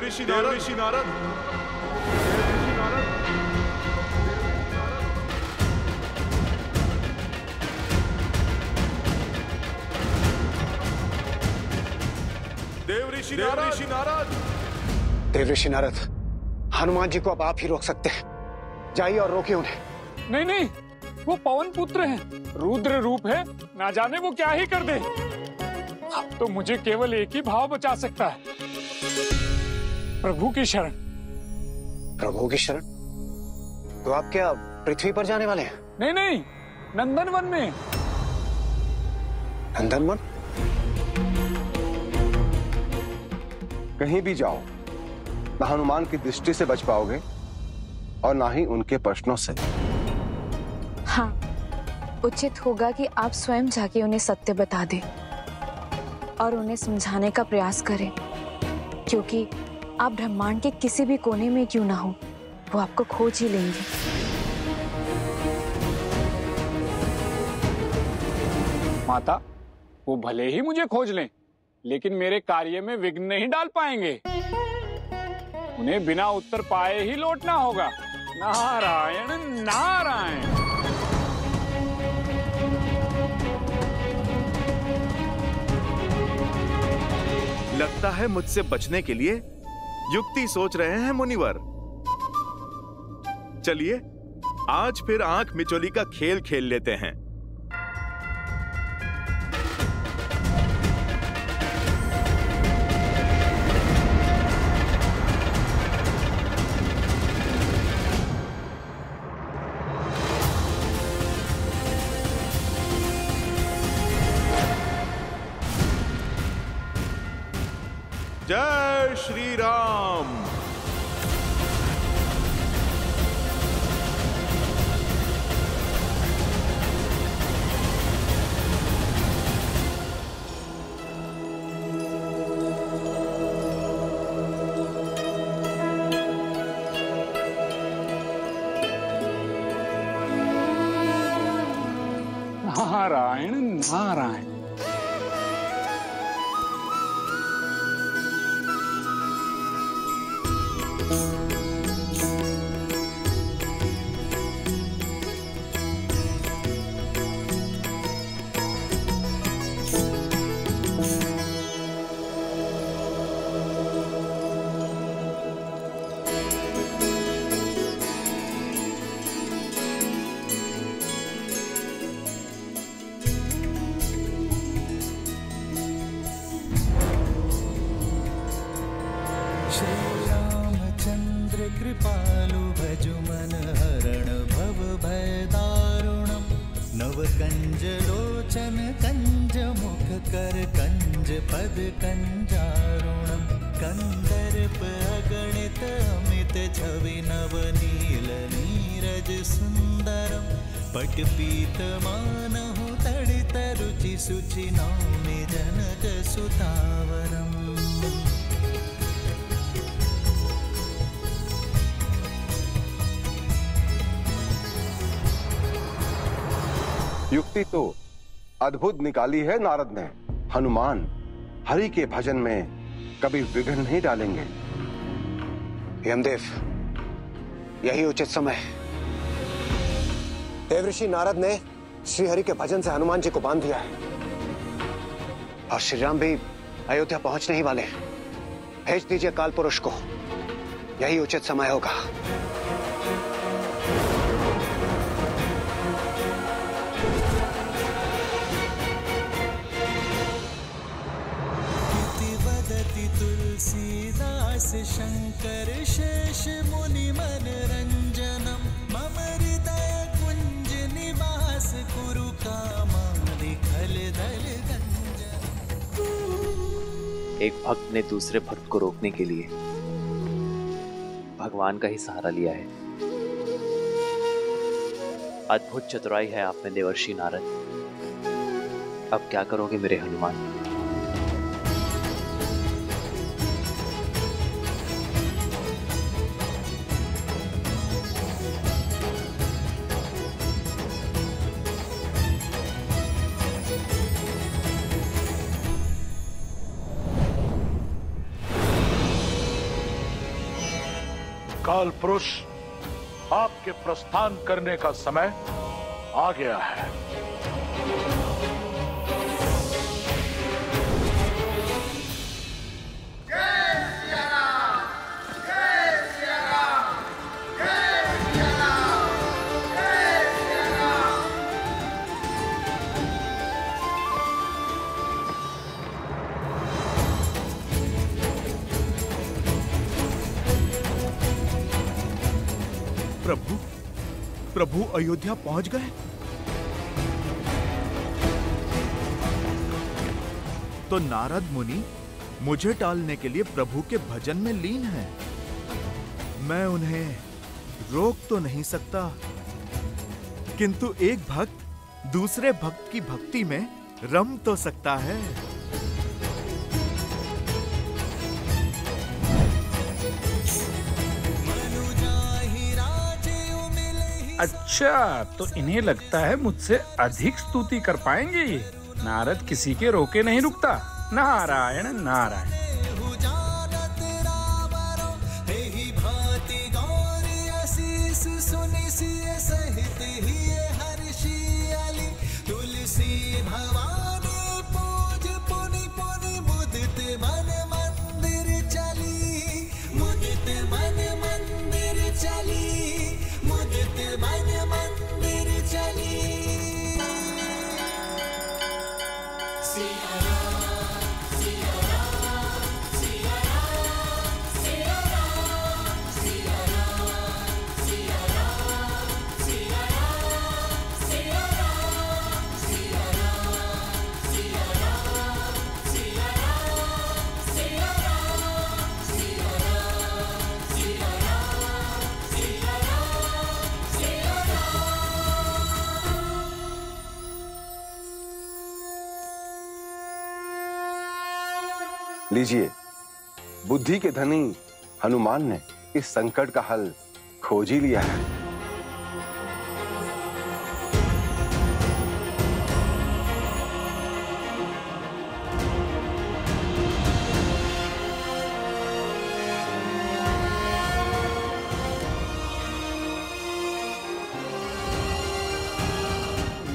ऋषि नारद। देव ऋषि नारद। देव ऋषि नारद, हनुमान जी को अब आप ही रोक सकते हैं। जाइए और रोकिए उन्हें। नहीं नहीं, वो पवन पुत्र हैं, रुद्र रूप है, ना जाने वो क्या ही कर दे। अब तो मुझे केवल एक ही भाव बचा सकता है, प्रभु की शरण। प्रभु की शरण? तो आप क्या पृथ्वी पर जाने वाले हैं? नहीं नहीं, नंदनवन में। नंदनवन? कहीं भी जाओ, ना हनुमान की दृष्टि से बच पाओगे और ना ही उनके प्रश्नों से। हाँ, उचित होगा कि आप स्वयं जाके उन्हें सत्य बता दें और उन्हें समझाने का प्रयास करें, क्योंकि आप ब्रह्मांड के किसी भी कोने में क्यों ना हो, वो आपको खोज ही लेंगे। माता, वो भले ही मुझे खोज लें, लेकिन मेरे कार्य में विघ्न नहीं डाल पाएंगे। उन्हें बिना उत्तर पाए ही लौटना होगा। नारायण नारायण। लगता है मुझसे बचने के लिए युक्ति सोच रहे हैं मुनिवर। चलिए आज फिर आंख मिचोली का खेल खेल लेते हैं। जय श्री राम। नारायण नारायण। कृपालु भजु मन हरण भव भय दारुणम। नव कंज लोचन कंज मुख कर कंज पद कंजारुणम। कंदर्प अगणित अमित छवि नव नील नीरज सुंदरम। पट पीत मानहु तड़ित रुचि सुचि नौमि जनक सुतावरम। युक्ति तो अद्भुत निकाली है नारद ने। हनुमान हरि के भजन में कभी विघ्न नहीं डालेंगे। यमदेव, यही उचित समय है। देव ऋषि नारद ने श्रीहरि के भजन से हनुमान जी को बांध दिया है और श्री राम भी अयोध्या पहुंचने ही वाले हैं। भेज दीजिए काल पुरुष को, यही उचित समय होगा। तुलसीदास शंकर शेष मुनि मन रंजनम। मम हृदय कुंज निवास कुरु कामादि खल दल गंजन। एक भक्त ने दूसरे भक्त को रोकने के लिए भगवान का ही सहारा लिया है। अद्भुत चतुराई है आप में देवर्षि नारद। अब क्या करोगे मेरे हनुमान? काल पुरुष, आपके प्रस्थान करने का समय आ गया है। प्रभु अयोध्या पहुंच गए? तो नारद मुनि मुझे टालने के लिए प्रभु के भजन में लीन हैं। मैं उन्हें रोक तो नहीं सकता, किंतु एक भक्त दूसरे भक्त की भक्ति में रम तो सकता है। अच्छा, तो इन्हें लगता है मुझसे अधिक स्तुति कर पाएंगे ये। नारद किसी के रोके नहीं रुकता। नारायण नारायण। लीजिए, बुद्धि के धनी हनुमान ने इस संकट का हल खोज ही लिया है।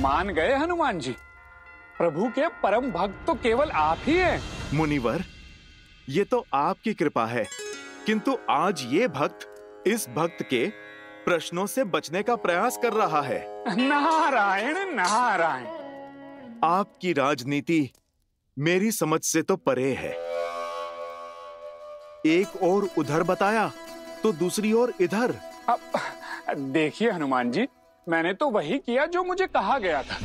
मान गए हनुमान जी? प्रभु के परम भक्त तो केवल आप ही हैं। मुनिवर, ये तो आपकी कृपा है, किंतु आज ये भक्त इस भक्त के प्रश्नों से बचने का प्रयास कर रहा है। नारायण नारायण। आपकी राजनीति मेरी समझ से तो परे है। एक और उधर बताया तो दूसरी ओर इधर। अब देखिए हनुमान जी, मैंने तो वही किया जो मुझे कहा गया था।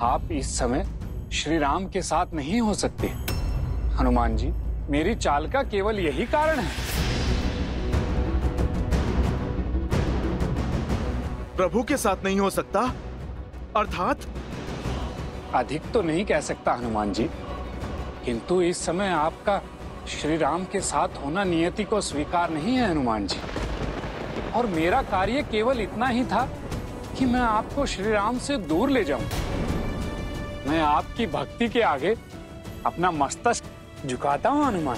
आप इस समय श्री राम के साथ नहीं हो सकते। हनुमान जी, मेरी चाल का केवल यही कारण है। प्रभु के साथ नहीं हो सकता अर्थात? अधिक तो नहीं कह सकता हनुमान जी, किंतु इस समय आपका श्री राम के साथ होना नियति को स्वीकार नहीं है हनुमान जी। और मेरा कार्य केवल इतना ही था कि मैं आपको श्री राम से दूर ले जाऊं। मैं आपकी भक्ति के आगे अपना मस्तक झुकाता हूं हनुमान।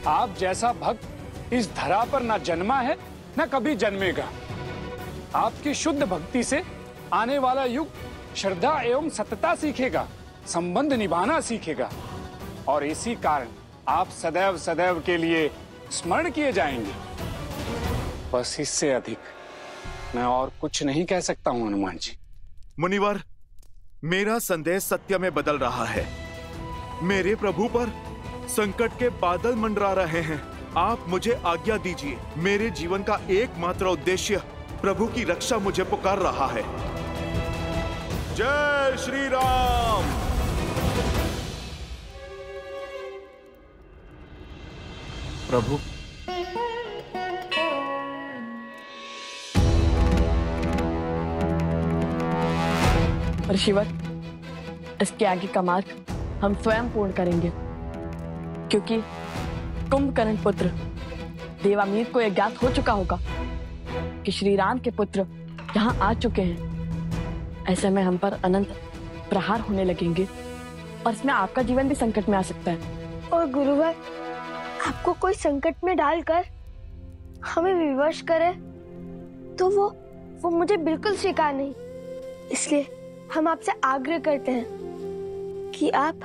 आप जैसा भक्त इस धरा पर न जन्मा है न कभी जन्मेगा। आपकी शुद्ध भक्ति से आने वाला युग श्रद्धा एवं सतता सीखेगा, संबंध निभाना सीखेगा, और इसी कारण आप सदैव सदैव के लिए स्मरण किए जाएंगे। बस इससे अधिक मैं और कुछ नहीं कह सकता हूं हनुमान जी। मुनिवर, मेरा संदेश सत्य में बदल रहा है। मेरे प्रभु पर संकट के बादल मंडरा रहे हैं। आप मुझे आज्ञा दीजिए। मेरे जीवन का एकमात्र उद्देश्य प्रभु की रक्षा मुझे पुकार रहा है। जय श्री राम। प्रभु, ऋषिवर, इसके आगे का मार्ग हम स्वयं पूर्ण करेंगे, क्योंकि कुंभकर्ण पुत्र देवामीर को यह ज्ञात हो चुका होगा कि श्री राम के पुत्र यहाँ आ चुके हैं। ऐसे में हम पर अनंत प्रहार होने लगेंगे और इसमें आपका जीवन भी संकट में आ सकता है। और गुरुवर, आपको कोई संकट में डालकर हमें विवश करे तो वो मुझे बिल्कुल स्वीकार नहीं। इसलिए हम आपसे आग्रह करते हैं कि आप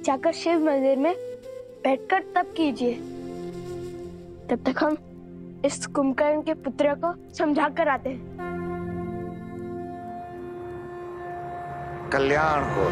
जाकर शिव मंदिर में बैठकर तप कीजिए। तब तक हम इस कुंभकर्ण के पुत्र को समझा कर आते हैं। कल्याण हो।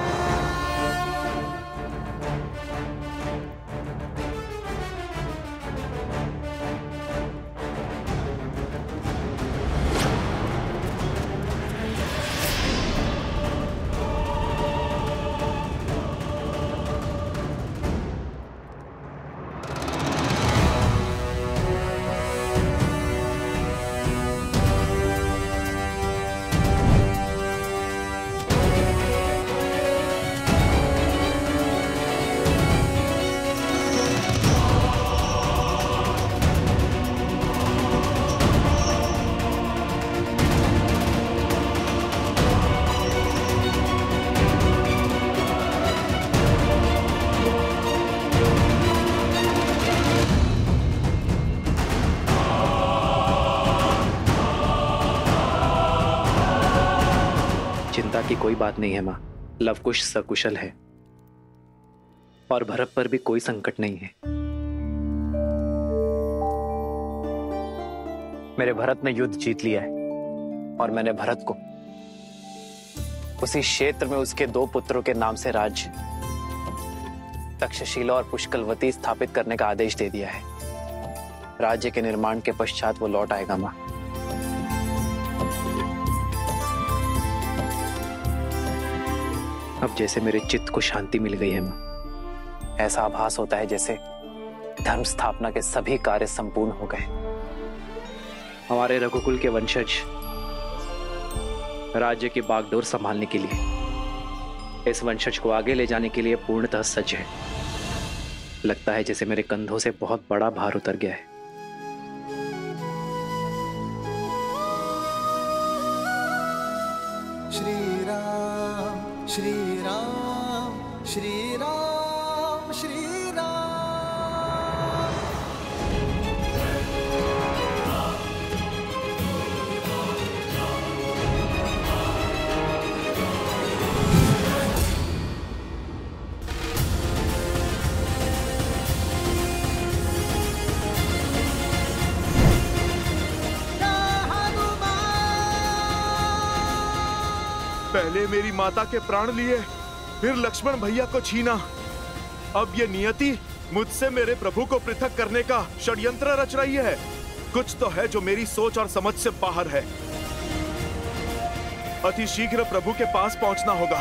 चिंता की कोई बात नहीं है माँ। लवकुश सकुशल है और भरत पर भी कोई संकट नहीं है। मेरे भरत ने युद्ध जीत लिया है और मैंने भरत को उसी क्षेत्र में उसके 2 पुत्रों के नाम से राज्य तक्षशिला और पुष्कलवती स्थापित करने का आदेश दे दिया है। राज्य के निर्माण के पश्चात वो लौट आएगा माँ। अब जैसे मेरे चित्त को शांति मिल गई है माँ। ऐसा आभास होता है जैसे धर्म स्थापना के सभी कार्य संपूर्ण हो गए। हमारे रघुकुल के वंशज राज्य की बागडोर संभालने के लिए, इस वंशज को आगे ले जाने के लिए पूर्णतः सज्ज है। लगता है जैसे मेरे कंधों से बहुत बड़ा भार उतर गया है। श्री राम श्री राम श्री राम श्री राम। पहले मेरी माता के प्राण लिए, फिर लक्ष्मण भैया को छीना। अब ये नियति मुझसे मेरे प्रभु को पृथक करने का षड्यंत्र रच रही है। कुछ तो है जो मेरी सोच और समझ से बाहर है। अति शीघ्र प्रभु के पास पहुंचना होगा।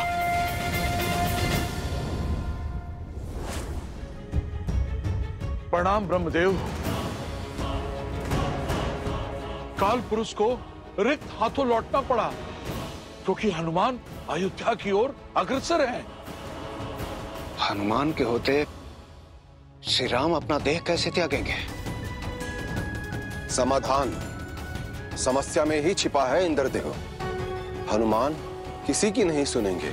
प्रणाम ब्रह्मदेव। काल पुरुष को रिक्त हाथों लौटना पड़ा क्योंकि हनुमान अयोध्या की ओर अग्रसर हैं। हनुमान के होते श्री राम अपना देह कैसे त्यागेंगे? समाधान समस्या में ही छिपा है इंद्रदेव। हनुमान किसी की नहीं सुनेंगे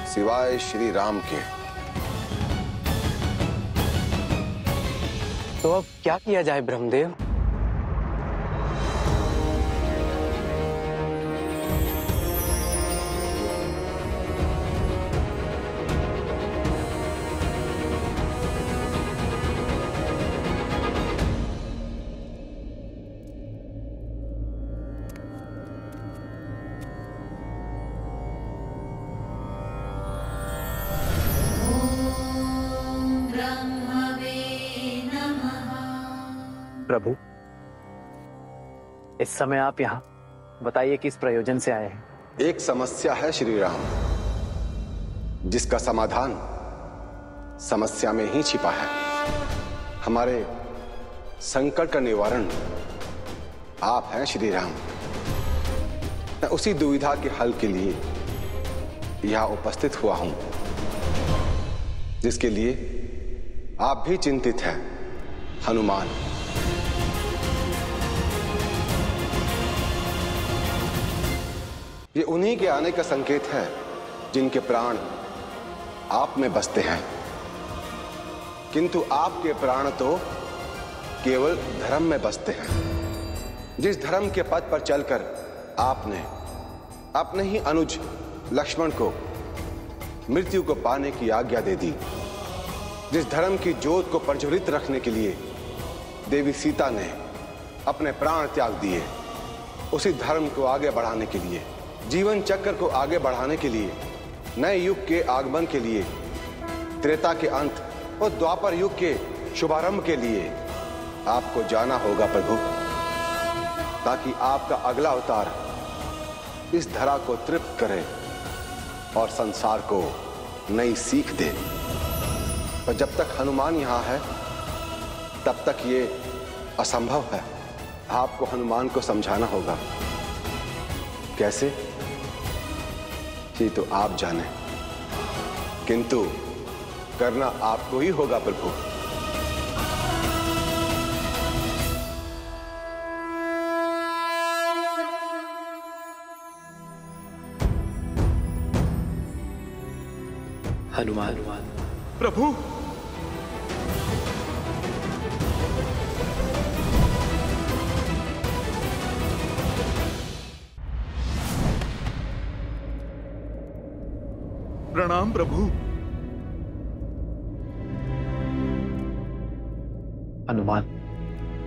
सिवाय श्री राम के। तो अब क्या किया जाए ब्रह्मदेव? प्रभु, इस समय आप यहाँ बताइए किस प्रयोजन से आए हैं? एक समस्या है श्री राम, जिसका समाधान समस्या में ही छिपा है। हमारे संकट का निवारण आप हैं श्री राम। मैं उसी दुविधा के हल के लिए यहां उपस्थित हुआ हूं, जिसके लिए आप भी चिंतित हैं हनुमान। ये उन्हीं के आने का संकेत है जिनके प्राण आप में बसते हैं। किंतु आपके प्राण तो केवल धर्म में बसते हैं। जिस धर्म के पथ पर चलकर आपने अपने ही अनुज लक्ष्मण को मृत्यु को पाने की आज्ञा दे दी, जिस धर्म की ज्योत को प्रज्वलित रखने के लिए देवी सीता ने अपने प्राण त्याग दिए, उसी धर्म को आगे बढ़ाने के लिए, जीवन चक्र को आगे बढ़ाने के लिए, नए युग के आगमन के लिए, त्रेता के अंत और द्वापर युग के शुभारंभ के लिए आपको जाना होगा प्रभु, ताकि आपका अगला अवतार इस धरा को तृप्त करे और संसार को नई सीख दे। पर जब तक हनुमान यहां है तब तक ये असंभव है। आपको हनुमान को समझाना होगा। कैसे, ये तो आप जाने, किंतु करना आपको ही होगा प्रभु। हनुमान। प्रभु, प्रणाम प्रभु। हनुमान,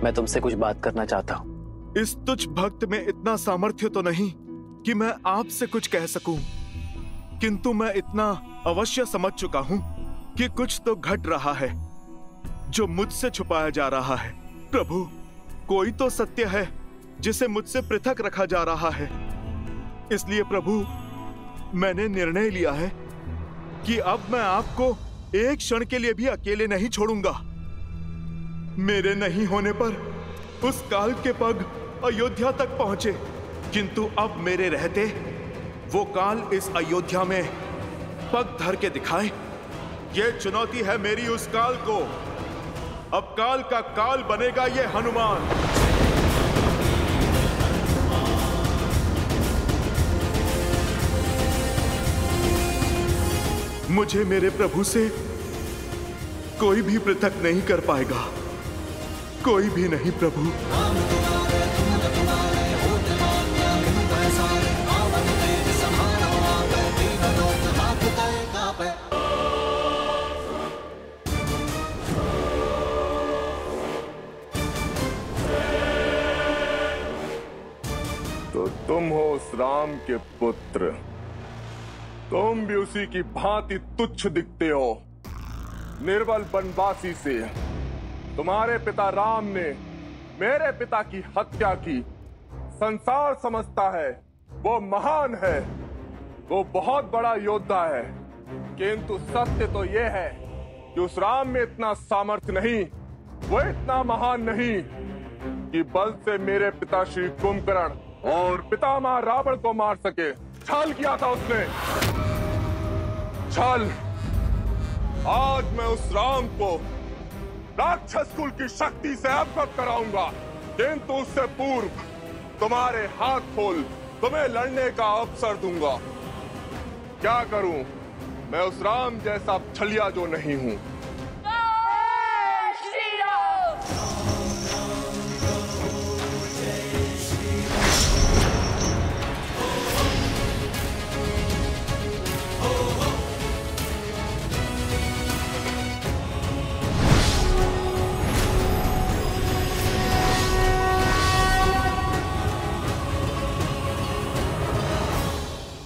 मैं तुमसे कुछ बात करना चाहता हूं। इस तुच्छ भक्त में इतना सामर्थ्य तो नहीं कि मैं आपसे कुछ कह सकूं, किंतु मैं इतना अवश्य समझ चुका हूं कि कुछ तो घट रहा है जो मुझसे छुपाया जा रहा है। प्रभु, कोई तो सत्य है जिसे मुझसे पृथक रखा जा रहा है। इसलिए प्रभु, मैंने निर्णय लिया है कि अब मैं आपको एक क्षण के लिए भी अकेले नहीं छोड़ूंगा। मेरे नहीं होने पर उस काल के पग अयोध्या तक पहुंचे, किंतु अब मेरे रहते वो काल इस अयोध्या में पग धर के दिखाए। ये चुनौती है मेरी उस काल को। अब काल का काल बनेगा ये हनुमान। मुझे मेरे प्रभु से कोई भी पृथक नहीं कर पाएगा, कोई भी नहीं प्रभु। तो तुम हो उस राम के पुत्र, तुम भी उसी की भांति तुच्छ दिखते हो। निर्बल बनवासी से तुम्हारे पिता राम ने मेरे पिता की हत्या की। संसार समझता है वो महान है, वो बहुत बड़ा योद्धा है, किंतु सत्य तो ये है कि उस राम में इतना सामर्थ्य नहीं, वो इतना महान नहीं कि बल से मेरे पिता श्री कुंभकर्ण और पितामह रावण को मार सके। छल किया था उसने, छल। आज मैं उस राम को राक्षस कुल की शक्ति से अवगत कराऊंगा, किंतु उससे पूर्व तुम्हारे हाथ खोल तुम्हें लड़ने का अवसर दूंगा। क्या करूं, मैं उस राम जैसा छलिया जो नहीं हूं।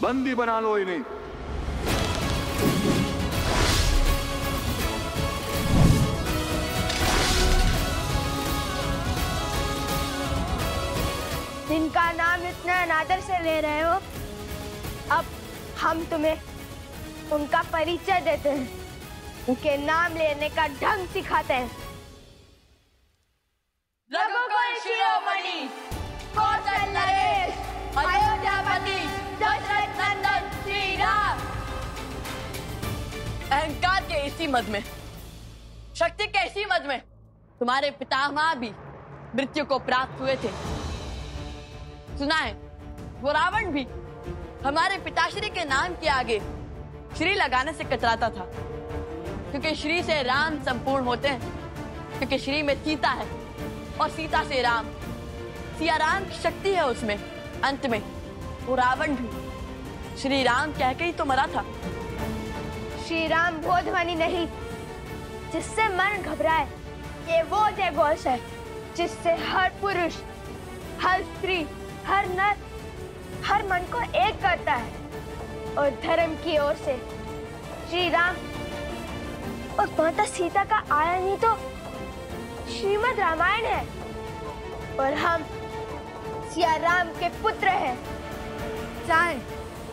बंदी बना लो इन्हें। जिनका नाम इतना अनादर से ले रहे हो, अब हम तुम्हें उनका परिचय देते हैं, उनके नाम लेने का ढंग सिखाते हैं। रघुकुल शिरोमणि, कौशल नरेश, अयोध्यापति, दशरथ नंदन श्री राम। अहंकार के इसी मद में, शक्ति के इसी मद में तुम्हारे पितामह भी मृत्यु को प्राप्त हुए थे। सुना है वो रावण भी हमारे पिताश्री के नाम के आगे श्री लगाने से कतराता था, क्योंकि श्री से राम संपूर्ण होते हैं, क्योंकि श्री में सीता है और सीता से राम, सिया राम की शक्ति है उसमें। अंत में वो रावण भी श्री राम कह के ही तो मरा था। श्री राम वो ध्वनि नहीं जिससे मन घबराए, ये वो जयघोष है जिससे हर पुरुष, हर स्त्री, हर नर, हर मन को एक करता है। और धर्म की ओर से श्री राम और माता सीता का आयन ही तो श्रीमद् रामायण है, और हम सिया राम के पुत्र हैं। चाहे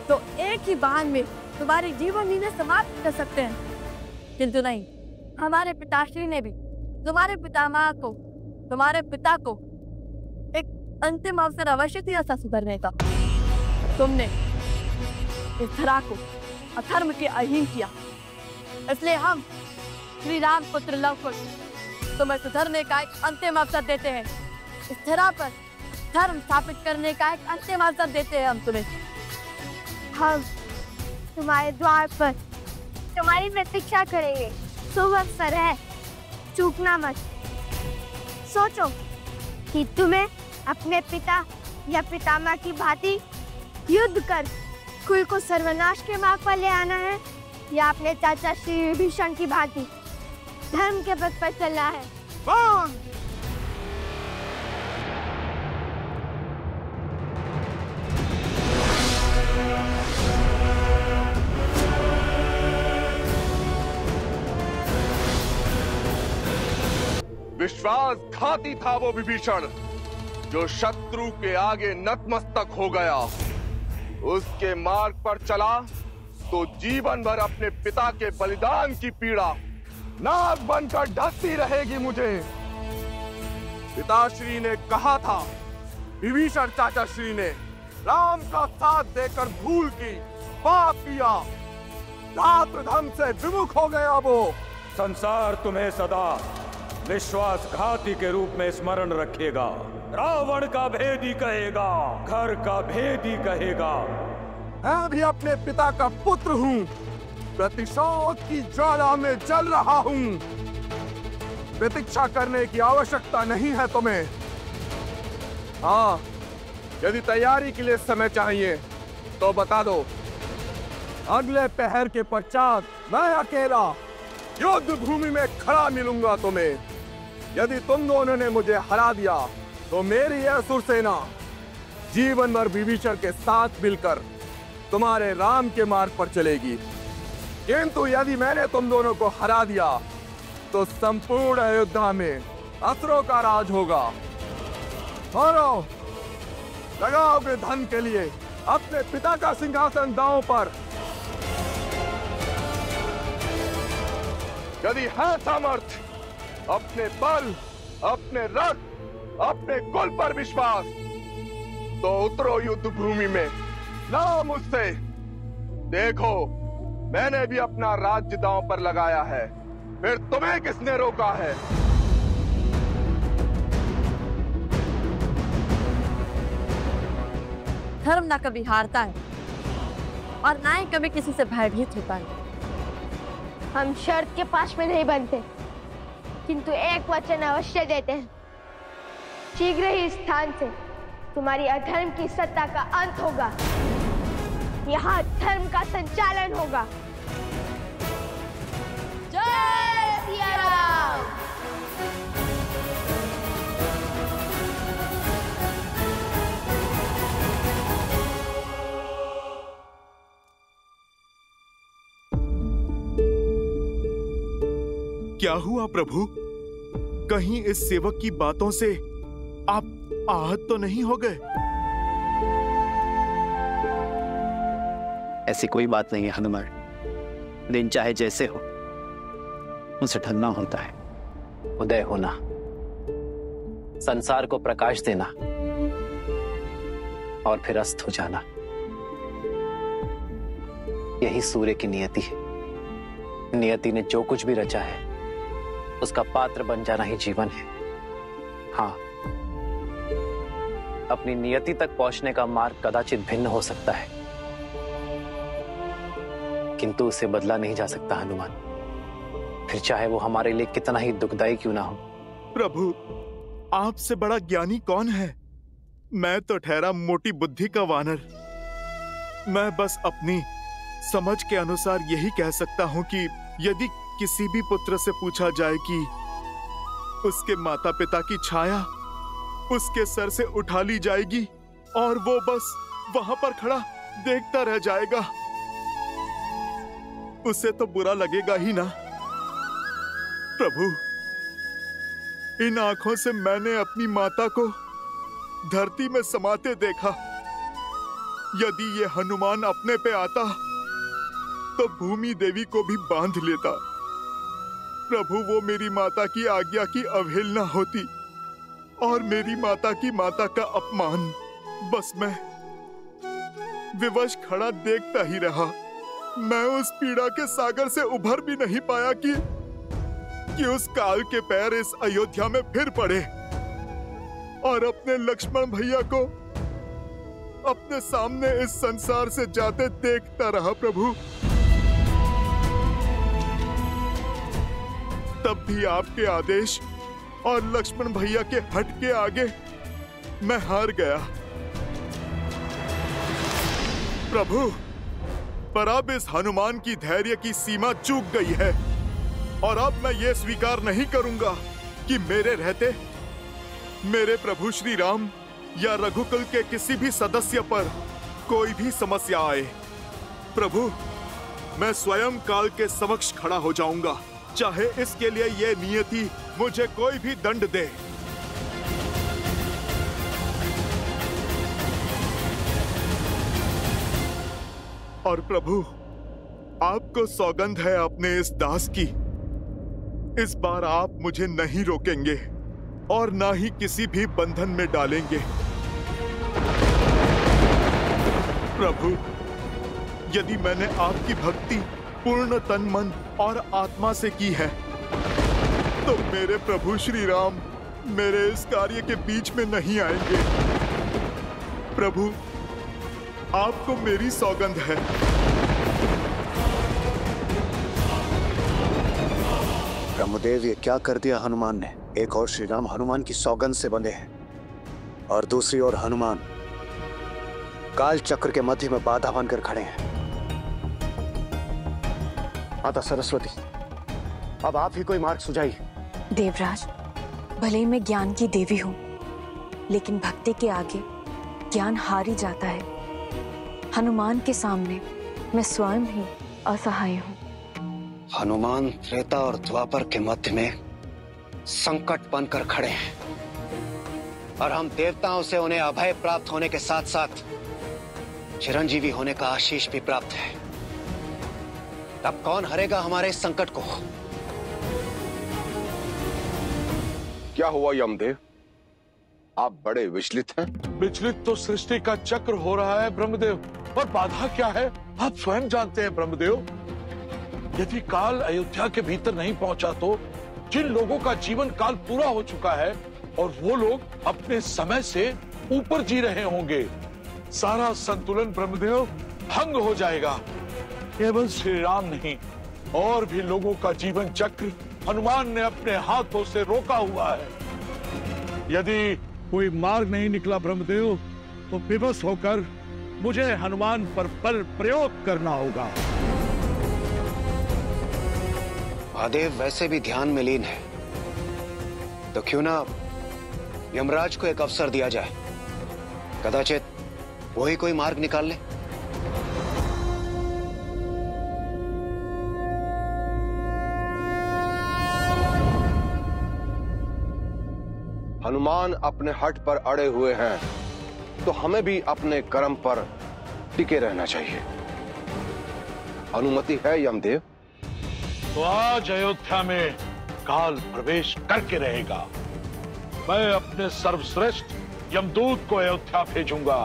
तो एक ही बाण में तुम्हारी जीवन लीला समाप्त कर सकते हैं, किंतु नहीं, हमारे पिताश्री ने भी तुम्हारे पितामह को, तुम्हारे पिता को एक अंतिम अवसर अवश्य दिया था सुधरने का। तुमने इस धरा को अधर्म के अधीन किया, इसलिए हम श्री राम पुत्र लव कुश तुम्हें सुधरने का एक अंतिम अवसर देते हैं। इस धरा पर धर्म स्थापित करने का एक अंतिम अवसर देते हैं हम तुम्हें। हम तुम्हारे द्वार पर तुम्हारी प्रतीक्षा करेंगे। शुभ अवसर है, चूकना मत। सोचो कि तुम्हें अपने पिता या पितामह की भांति युद्ध कर कुल को सर्वनाश के मार्ग पर ले आना है, या अपने चाचा श्री विभीषण की भांति धर्म के पथ पर चलना है। विश्वासघाती था वो विभीषण जो शत्रु के आगे नतमस्तक हो गया। उसके मार्ग पर चला तो जीवन भर अपने पिता के बलिदान की पीड़ा नाग बनकर ढकती रहेगी मुझे। पिताश्री ने कहा था, विभीषण चाचा श्री ने राम का साथ देकर भूल की, पाप किया, धर्म से विमुख हो गया वो। संसार तुम्हें सदा विश्वासघाती के रूप में स्मरण रखेगा। रावण का भेदी कहेगा, घर का भेदी कहेगा। मैं भी अपने पिता का पुत्र हूँ, प्रतिशोध की ज्वाला में जल रहा हूँ। प्रतीक्षा करने की आवश्यकता नहीं है तुम्हें। हाँ, यदि तैयारी के लिए समय चाहिए तो बता दो। अगले पहर के पश्चात मैं अकेला युद्ध भूमि में खड़ा मिलूंगा तुम्हें। यदि तुम दोनों ने मुझे हरा दिया तो मेरी यह असुर सेना जीवन भर विभीषण के साथ मिलकर तुम्हारे राम के मार्ग पर चलेगी। किंतु यदि मैंने तुम दोनों को हरा दिया तो संपूर्ण अयोध्या में असुरों का राज होगा। और लगाओगे धन के लिए अपने पिता का सिंहासन दांव पर। यदि है सामर्थ्य, अपने बल, अपने रथ, अपने कुल पर विश्वास, तो उतरो युद्ध भूमि में, ना मुझसे। देखो, मैंने भी अपना राज्य दांव पर लगाया है, फिर तुम्हें किसने रोका है? धर्म ना कभी हारता है और ना ही कभी किसी से भयभीत होता है। हम शर्त के पास में नहीं बनते, किंतु एक वचन अवश्य देते हैं। शीघ्र ही इस स्थान से तुम्हारी अधर्म की सत्ता का अंत होगा। यहाँ धर्म का संचालन होगा। जय सिया राम। क्या हुआ प्रभु? कहीं इस सेवक की बातों से आप आहत तो नहीं हो गए? ऐसी कोई बात नहीं है हनुमान। दिन चाहे जैसे हो, उसे ढलना होता है। उदय होना, संसार को प्रकाश देना और फिर अस्त हो जाना, यही सूर्य की नियति है। नियति ने जो कुछ भी रचा है उसका पात्र बन जाना ही जीवन है। हाँ, अपनी नियति तक पहुंचने का मार्ग कदाचित भिन्न हो सकता है, किंतु उसे बदला नहीं जा सकता हनुमान। फिर चाहे वो हमारे लिए कितना ही दुखदाई क्यों ना हो। प्रभु, आपसे बड़ा ज्ञानी कौन है? मैं तो ठहरा मोटी बुद्धि का वानर। मैं बस अपनी समझ के अनुसार यही कह सकता हूँ कि यदि किसी भी पुत्र से पूछा जाए कि उसके माता पिता की छाया उसके सर से उठा ली जाएगी और वो बस वहां पर खड़ा देखता रह जाएगा, उसे तो बुरा लगेगा ही ना। प्रभु, इन आंखों से मैंने अपनी माता को धरती में समाते देखा। यदि ये हनुमान अपने पे आता तो भूमि देवी को भी बांध लेता। प्रभु, वो मेरी माता की आज्ञा की अवहेलना होती और मेरी माता की माता का अपमान। बस मैं विवश खड़ा देखता ही रहा। मैं उस पीड़ा के सागर से उभर भी नहीं पाया कि उस काल के पैर इस अयोध्या में फिर पड़े और अपने लक्ष्मण भैया को अपने सामने इस संसार से जाते देखता रहा। प्रभु, तब भी आपके आदेश और लक्ष्मण भैया के हट के आगे मैं हार गया। प्रभु, पर अब इस हनुमान की धैर्य की सीमा चूक गई है और अब मैं ये स्वीकार नहीं करूंगा कि मेरे रहते मेरे प्रभु श्री राम या रघुकुल के किसी भी सदस्य पर कोई भी समस्या आए। प्रभु, मैं स्वयं काल के समक्ष खड़ा हो जाऊंगा, चाहे इसके लिए ये नियति मुझे कोई भी दंड दे। और प्रभु, आपको सौगंध है अपने इस दास की, इस बार आप मुझे नहीं रोकेंगे और ना ही किसी भी बंधन में डालेंगे। प्रभु, यदि मैंने आपकी भक्ति पूर्ण तन मन और आत्मा से की है तो मेरे प्रभु श्री राम मेरे इस कार्य के बीच में नहीं आएंगे। प्रभु, आपको मेरी सौगंध है। ब्रह्मदेव, ये क्या कर दिया हनुमान ने? एक और श्री राम हनुमान की सौगंध से बंधे हैं और दूसरी ओर हनुमान काल चक्र के मध्य में बाधा बनकर खड़े हैं। माता सरस्वती, अब आप ही कोई मार्ग सुझाइए। देवराज, भले ही मैं ज्ञान की देवी हूँ, लेकिन भक्ति के आगे ज्ञान हार ही जाता है। हनुमान के सामने मैं स्वयं ही असहाय हूँ। हनुमान त्रेता और द्वापर के मध्य में संकट बनकर खड़े हैं और हम देवताओं से उन्हें अभय प्राप्त होने के साथ साथ चिरंजीवी होने का आशीष भी प्राप्त है। तब कौन हरेगा हमारे इस संकट को? क्या हुआ यमदेव, आप बड़े विचलित हैं? विचलित तो सृष्टि का चक्र हो रहा है ब्रह्मदेव, और बाधा क्या है आप स्वयं जानते हैं ब्रह्मदेव। यदि काल अयोध्या के भीतर नहीं पहुंचा तो जिन लोगों का जीवन काल पूरा हो चुका है और वो लोग अपने समय से ऊपर जी रहे होंगे, सारा संतुलन ब्रह्मदेव भंग हो जाएगा। केवल श्री राम नहीं, और भी लोगों का जीवन चक्र हनुमान ने अपने हाथों से रोका हुआ है। यदि कोई मार्ग नहीं निकला ब्रह्मदेव, तो विवश होकर मुझे हनुमान पर बल प्रयोग करना होगा। महादेव वैसे भी ध्यान में लीन है, तो क्यों ना यमराज को एक अवसर दिया जाए, कदाचित वही कोई मार्ग निकाल ले। हनुमान अपने हट पर अड़े हुए हैं, तो हमें भी अपने कर्म पर टिके रहना चाहिए। अनुमति है यमदेव? तो आज अयोध्या में काल प्रवेश करके रहेगा। मैं अपने सर्वश्रेष्ठ यमदूत को अयोध्या भेजूंगा।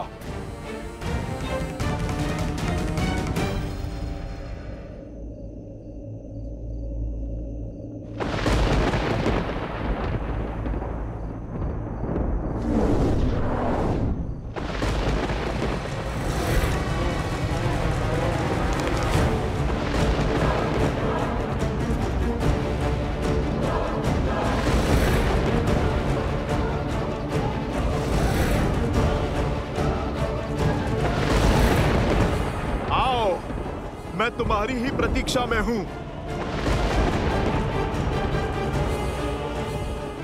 तुम्हारी ही प्रतीक्षा में हूं।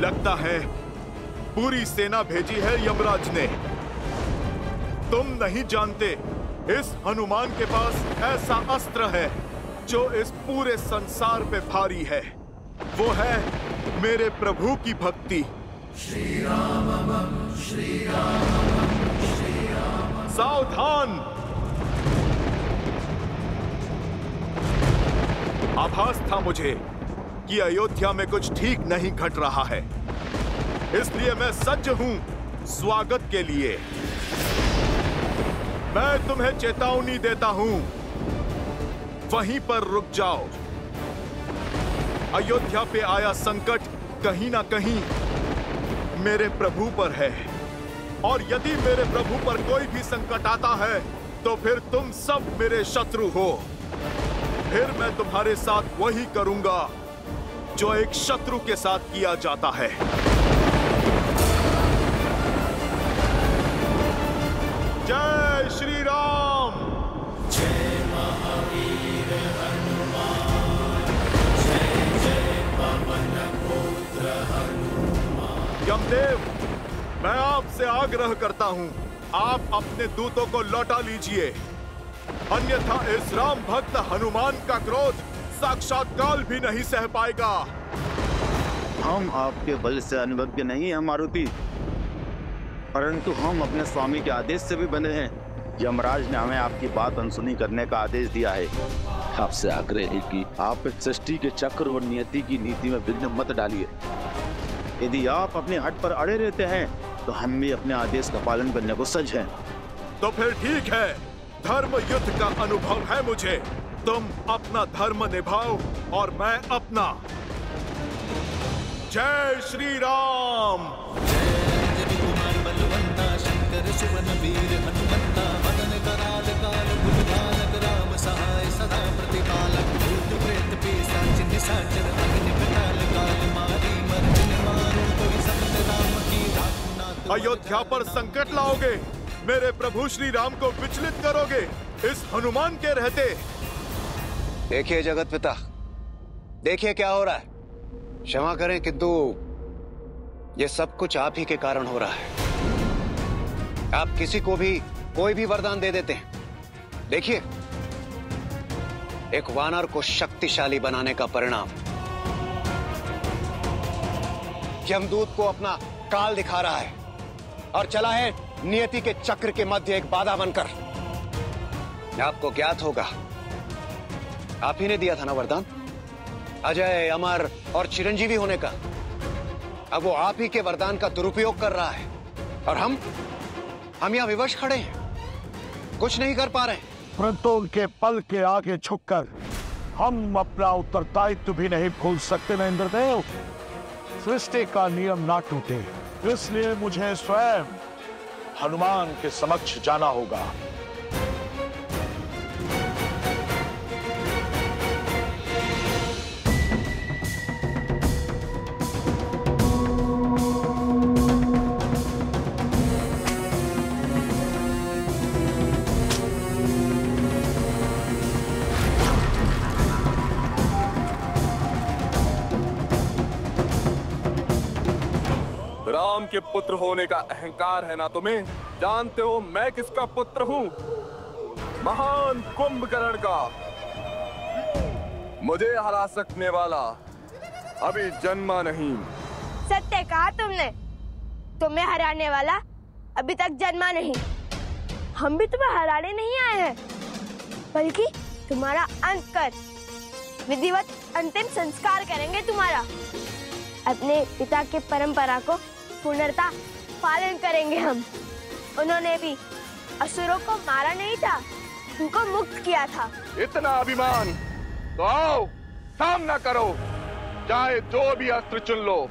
लगता है पूरी सेना भेजी है यमराज ने। तुम नहीं जानते, इस हनुमान के पास ऐसा अस्त्र है जो इस पूरे संसार पे भारी है। वो है मेरे प्रभु की भक्ति। श्री राम श्री राम। सावधान! आभास था मुझे कि अयोध्या में कुछ ठीक नहीं घट रहा है, इसलिए मैं सज्ज हूं स्वागत के लिए। मैं तुम्हें चेतावनी देता हूं, वहीं पर रुक जाओ। अयोध्या पे आया संकट कहीं ना कहीं मेरे प्रभु पर है, और यदि मेरे प्रभु पर कोई भी संकट आता है तो फिर तुम सब मेरे शत्रु हो। फिर मैं तुम्हारे साथ वही करूंगा जो एक शत्रु के साथ किया जाता है। जय श्री राम। जय महावीर हनुमान, जय जय पवन पुत्र हनुमान। यमदेव, मैं आपसे आग्रह करता हूं, आप अपने दूतों को लौटा लीजिए, अन्यथा इस राम भक्त हनुमान का क्रोध साक्षात काल भी नहीं सह पाएगा। हम आपके बल से अनुभज्ञ नहीं हैं मारुति, परंतु हम अपने स्वामी के आदेश से भी बंधे हैं। यमराज ने हमें आपकी बात अनसुनी करने का आदेश दिया है। आपसे आग्रह है कि आप इस सृष्टि के चक्र और नियति की नीति में विघ्न मत डालिए। यदि आप अपने हट पर अड़े रहते हैं तो हम भी अपने आदेश का पालन करने को सज्ज हैं। तो फिर ठीक है, धर्म युद्ध का अनुभव है मुझे। तुम अपना धर्म निभाओ और मैं अपना। जय श्री राम। जय कुमार बलवंता शंकर सुवन वीर हनुमंता मदन कराल काल बुलधानक राम सहाय सदा प्रतिपालक भूत प्रेत पिशाच निशाचर अग्नि विकराल काल मारी मर्दिन मारो कोई संत राम की रात। अयोध्या पर संकट लाओगे, मेरे प्रभु श्री राम को विचलित करोगे इस हनुमान के रहते। देखिए जगत पिता, देखिए क्या हो रहा है। क्षमा करें किंतु ये सब कुछ आप ही के कारण हो रहा है। आप किसी को भी कोई भी वरदान दे देते हैं। देखिए, एक वानर को शक्तिशाली बनाने का परिणाम यमदूत को अपना काल दिखा रहा है और चला है नियति के चक्र के मध्य एक बाधा बनकर। आपको ज्ञात होगा, आप ही ने दिया था ना वरदान अजय, अमर और चिरंजीवी होने का। अब वो आप ही के वरदान का दुरुपयोग कर रहा है और हम यहाँ विवश खड़े हैं, कुछ नहीं कर पा रहे। परंतु उनके पल के आगे झुककर हम अपना उत्तरदायित्व भी नहीं भूल सकते न इंद्रदेव। सृष्टि का नियम ना टूटे, इसलिए मुझे स्वयं हनुमान के समक्ष जाना होगा। राम के पुत्र होने का अहंकार है ना तुम्हें? जानते हो मैं किसका पुत्र हूँ? महान कुंभकर्ण का। मुझे हरा सकने वाला अभी जन्मा नहीं। सत्य कहा तुमने, तुम्हें हराने वाला अभी तक जन्मा नहीं। हम भी तुम्हें हराने नहीं आए हैं, बल्कि तुम्हारा अंत कर विधिवत अंतिम संस्कार करेंगे तुम्हारा। अपने पिता के परंपरा को पूर्णतः पालन करेंगे हम। उन्होंने भी असुरों को मारा नहीं था, उनको मुक्त किया था। इतना अभिमान तो आओ सामना करो, चाहे जो भी अस्त्र चुन लो,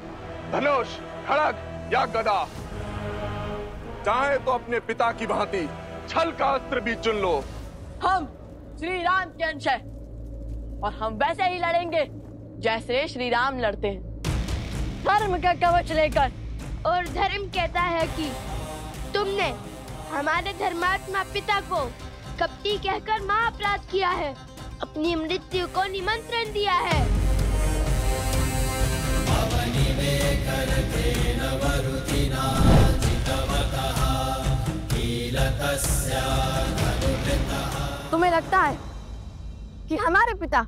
धनुष, खड़ग या गदा। चाहे तो अपने पिता की भांति छल का अस्त्र भी चुन लो। हम श्री राम के अंश हैं और हम वैसे ही लड़ेंगे जैसे श्री राम लड़ते हैं, धर्म का कवच लेकर। और धर्म कहता है कि तुमने हमारे धर्मात्मा पिता को कपटी कहकर महाअपराध किया है। अब मृत्यु को निमंत्रण दिया है। तुम्हें लगता है कि हमारे पिता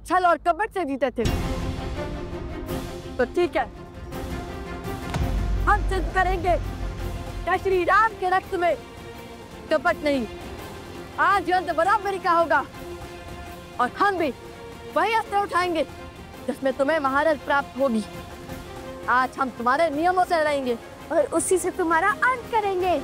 छल और कपट से जीते थे? तो ठीक है, हम सिद्ध करेंगे कि श्री राम के रक्त में कपट नहीं। आज युद्ध बराबरी का होगा और हम भी वही अस्त्र उठाएंगे जिसमें तुम्हें महारत प्राप्त होगी। आज हम तुम्हारे नियमों से लड़ेंगे और उसी से तुम्हारा अंत करेंगे।